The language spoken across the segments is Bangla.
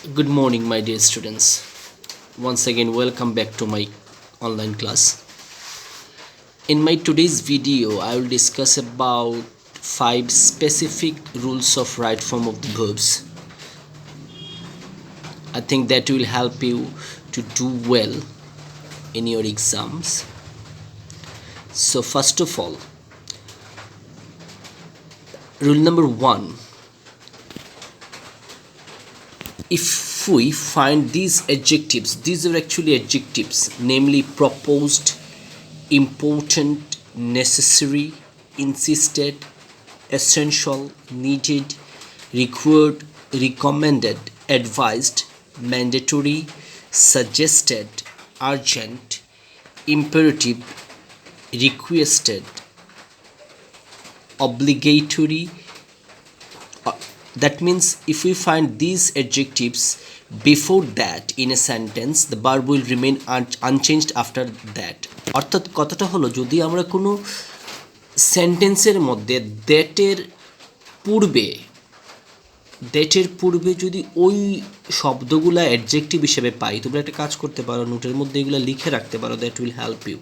Good morning, my dear students. Once again, welcome back to my online class. In my today's video, I will discuss about 5 specific rules of right form of the verbs. I think that will help you to do well in your exams. So, first of all, rule number 1, if we find these adjectives, these are actually adjectives, namely proposed, important, necessary, insisted, essential, needed, required, recommended, advised, mandatory, suggested, urgent, imperative, requested, obligatory. That means if we find these adjectives before that in a sentence, the verb will remain unchanged after that. অর্থাৎ কথাটা হলো, যদি আমরা কোনো সেন্টেন্সের মধ্যে দ্যাটের পূর্বে যদি ওই শব্দগুলা অ্যাডজেক্টিভ হিসেবে পাই, তোমরা একটা কাজ করতে পারো, নোটের মধ্যে এগুলো লিখে রাখতে পারো, দ্যাট উইল হেল্প ইউ।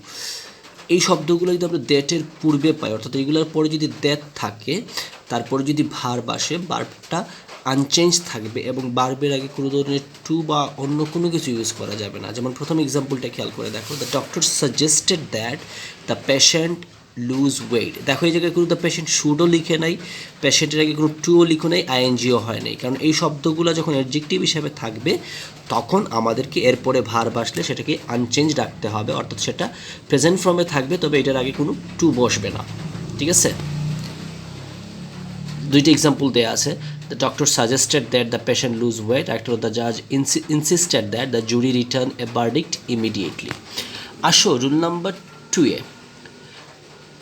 এই শব্দগুলো যদি আমরা দ্যাটের পূর্বে পাই, অর্থাৎ এগুলোর পরে যদি দ্যাট থাকে, তারপরে যদি ভার্ব আসে, ভার্বটা আনচেঞ্জ থাকবে এবং ভার্বের আগে কোনো ধরনের টু বা অন্য কোনো কিছু ইউজ করা যাবে না। যেমন প্রথম এক্সাম্পলটা খেয়াল করে দেখো, the doctor suggested that the patient lose weight. দেখো এই জায়গায় কোনো দ্য পেশেন্ট শুডও লিখে নাই, পেশেন্টের আগে কোনো টুও লিখো নাই, আইএনজিও হয় নাই, কারণ এই শব্দগুলো যখন অ্যাডজেক্টিভ হিসেবে থাকবে তখন আমাদেরকে এরপরে ভার্ব আসলে সেটাকে আনচেঞ্জ রাখতে হবে, অর্থাৎ সেটা প্রেজেন্ট ফর্মে থাকবে, তবে এটার আগে কোনো টু বসবে না। ঠিক আছে, দুইটা এক্সাম্পল দেওয়া আছে। The doctor suggested that the patient lose weight, একটা দ্য জাজ insisted that the jury return a verdict immediately. আসো rule number 2 a,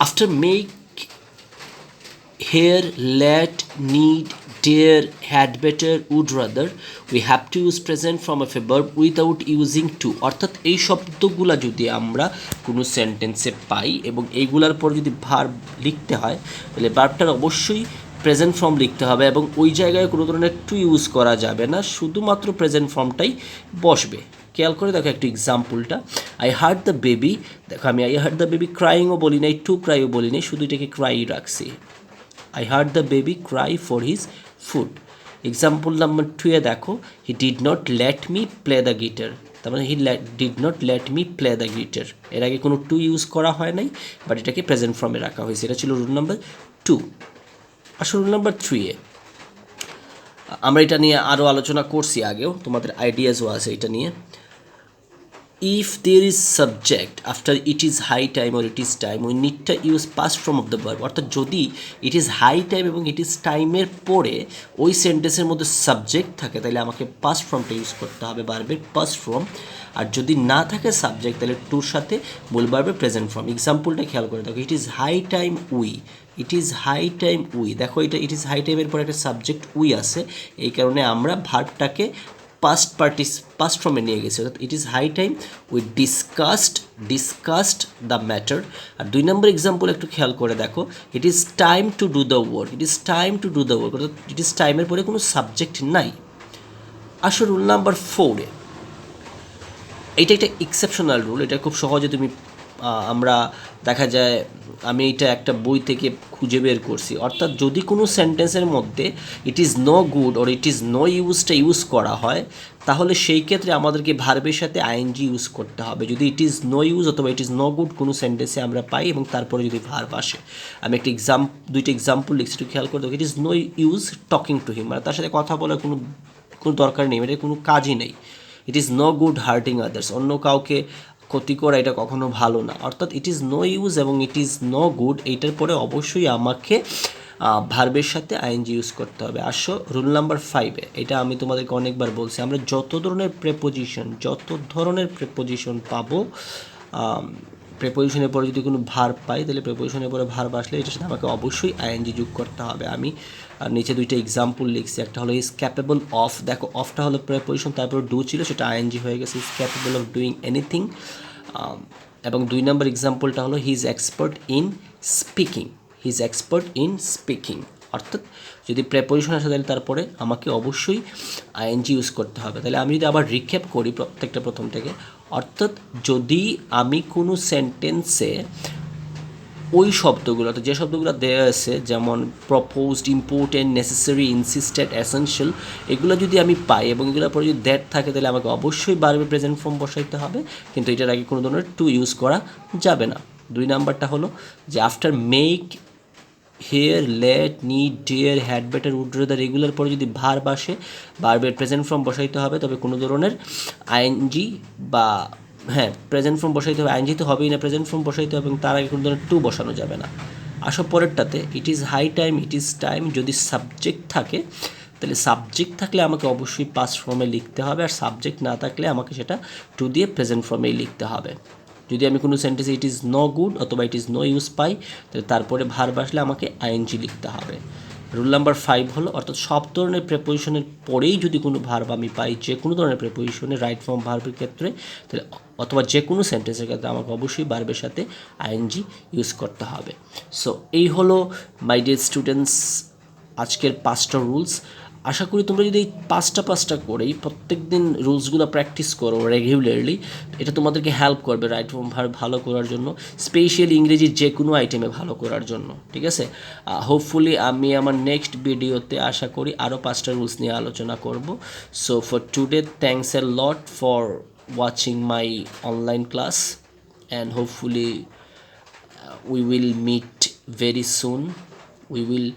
after make, here, let, need, dare, had better, would rather, we have to use present form of a verb without using to। অর্থাৎ এই শব্দগুলা যদি আমরা কোনো সেন্টেন্সে পাই এবং এইগুলার পর যদি ভার্ব লিখতে হয়, তাহলে ভার্বটার অবশ্যই প্রেজেন্ট ফর্ম লিখতে হবে এবং ওই জায়গায় কোনো ধরনের টু ইউজ করা যাবে না, শুধুমাত্র প্রেজেন্ট ফর্মটাই বসবে। খেয়াল করে দেখো একটু এক্সাম্পলটা, আই হার্ড দ্য বেবি। দেখো আমি আই হার্ড দ্য বেবি ক্রাইংও বলি নাই, টু ক্রাইও বলি নাই, শুধু এটাকে ক্রাই রাখছি। I heard the baby cry for his food. Example number 2 এ দেখো, he did not let me play the guitar। তার মানে he did not let me play the guitar, এর আগে কোনো টু ইউজ করা হয় নাই, বাট এটাকে প্রেজেন্ট ফর্মে রাখা হয়েছে। এটা ছিল রুল নাম্বার 2। আসলে রুল নাম্বার 3 এ আমরা এটা নিয়ে আরও আলোচনা করছি আগেও, তোমাদের আইডিয়াসও আছে এটা নিয়ে। If there is subject after it is high time or it is time, we need to use past form of the verb। অর্থাৎ যদি it is high time এবং it is time এর পরে ওই সেন্টেন্সের মধ্যে সাবজেক্ট থাকে, তাহলে আমাকে পাস্ট ফর্মটা ইউজ করতে হবে, ভার্বের পাস্ট ফর্ম। আর যদি না থাকে সাবজেক্ট, তাহলে টুর সাথে মূল ভার্বের প্রেজেন্ট ফর্ম। এক্সাম্পলটা খেয়াল করে দেখো, it is high time we, it is high time we. দেখো এটা ইট ইজ হাই টাইমের পর একটা সাবজেক্ট উই আছে, এই কারণে আমরা ভার্বটাকে পাস্ট ফর্মে নিয়ে গেছে, অর্থাৎ it is high time we discussed the matter. আর 2 নম্বর এক্সাম্পল একটু খেয়াল করে দেখো, it is time to do the work, it is time to do the work, অর্থাৎ ইট ইজ টাইমের পরে কোনো সাবজেক্ট নাই। আসো রুল নাম্বার 4 এ, এইটা একটা এক্সেপশনাল রুল, এটা খুব সহজে তুমি আমরা দেখা যায় আমি এটা একটা বই থেকে খুঁজে বের করছি। অর্থাৎ যদি কোনো সেন্টেন্সের মধ্যে it is no good or it is no ইউজটা ইউজ করা হয়, তাহলে সেই ক্ষেত্রে আমাদেরকে ভার্বের সাথে আইএনজি ইউজ করতে হবে। যদি ইট ইজ নো ইউজ অথবা ইট ইজ নো গুড কোনো সেন্টেন্সে আমরা পাই এবং তারপরে যদি ভার্ব আসে, আমি একটা দুইটা এক্সাম্পল লিখছি, একটু খেয়াল করে দেখো। It is no use talking to him, মানে তার সাথে কথা বলার কোনো দরকার নেই, এটা কোনো কাজই নেই। It is no good hurting others, অন্য কাউকে ক্ষতি করা এটা কখনো ভালো না। অর্থাৎ ইট ইজ নো ইউজ এবং ইট ইজ নো গুড, এইটার পরে অবশ্যই আমাকে ভার্বের সাথে আইএনজি ইউজ করতে হবে। আসো রুল নাম্বার 5 এ, এটা আমি তোমাদেরকে অনেকবার বলছি, আমরা যত ধরনের প্রেপোজিশন পাবো, প্রেপোজিশনের পরে যদি কোনো ভার্ব পাই, তাহলে প্রেপোজিশনের পরে ভার্ব আসলে এটার সাথে আমাকে অবশ্যই আইএনজি যোগ করতে হবে। আমি নিচে দুইটা এক্সাম্পল লিখছি, একটা হলো ইজ ক্যাপেবল অফ। দেখো অফটা হলো প্রেপোজিশন, তারপর ডু ছিল, সেটা আইএনজি হয়ে গেছে, is capable of doing anything. এবং 2 নম্বর এক্সাম্পলটা হলো he is expert in speaking, অর্থাৎ যদি প্রেপোজিশন আসে তাহলে তারপরে আমাকে অবশ্যই আইএনজি ইউজ করতে হবে। তাহলে আমি যদি আবার রিক্যাপ করি প্রত্যেকটা প্রথম থেকে, অর্থাৎ যদি আমি কোনো সেন্টেন্সে ওই শব্দগুলো, অর্থাৎ যে শব্দগুলো দেওয়া আছে যেমন proposed, important, necessary, insisted, essential, এগুলো যদি আমি পাই এবং এগুলোর পরে যদি দ্যাট থাকে তাহলে আমাকে অবশ্যই ভার্বের প্রেজেন্ট ফর্ম বসাইতে হবে, কিন্তু এটার আগে কোনো ধরনের টু ইউজ করা যাবে না। 2 নাম্বারটা হলো যে after make, hear, let, need, dare, had better, would rather এগুলোর পরে যদি ভার্ব আসে, ভার্বের প্রেজেন্ট ফর্ম বসাইতে হবে, তবে কোনো ধরনের আইএনজি বা হ্যাঁ প্রেজেন্ট ফর্ম বসাইতে হবে, আইএনজি তো হবেই না, প্রেজেন্ট ফর্ম বসাইতে হবে এবং তার আগে কোনো ধরনের টু বসানো যাবে না। আসো পরেরটাতে, it is high time, it is time, যদি সাবজেক্ট থাকে তাহলে সাবজেক্ট থাকলে আমাকে অবশ্যই পাস্ট ফর্মে লিখতে হবে, আর সাবজেক্ট না থাকলে আমাকে সেটা টু দিয়ে প্রেজেন্ট ফর্মেই লিখতে হবে। যদি আমি কোনো সেন্টেন্সে ইট ইজ নো গুড অথবা ইট ইজ নো ইউজ পাই, তাহলে তারপরে ভার্ব আসলে আমাকে আইএনজি লিখতে হবে। রুল নাম্বার 5 হলো, অর্থাৎ সব ধরনের প্রেপোজিশনের পরেই যদি কোনো ভার্ব আমি পাই, যে কোনো ধরনের প্রেপোজিশনে রাইট ফর্ম ভার্বের ক্ষেত্রে, তাহলে অথবা যে কোনো সেন্টেন্সের ক্ষেত্রে আমাকে অবশ্যই ভার্বের সাথে আইএনজি ইউজ করতে হবে। সো এই হলো মাই ডিয়ার স্টুডেন্টস আজকের 5টা রুলস। আশা করি তোমরা যদি এই পাঁচটা করেই প্রত্যেক দিন রুলসগুলো প্র্যাকটিস করো রেগুলারলি, এটা তোমাদেরকে হেল্প করবে রাইট ফর্ম ভার্ব ভালো করার জন্য, স্পেশালি ইংরেজির যে কোনো আইটেমে ভালো করার জন্য, ঠিক আছে? হোপফুলি আমি আমার নেক্সট ভিডিওতে আশা করি আরও 5টা রুলস নিয়ে আলোচনা করব। So for today thanks a lot for watching my online class, and hopefully we will meet very soon. We will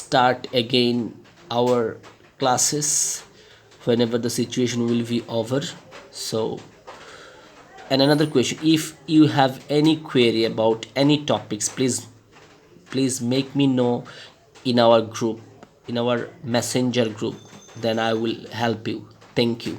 start again our classes whenever the situation will be over. So, and another question, if you have any query about any topics, please make me know in our group, in our messenger group, then I will help you. Thank you.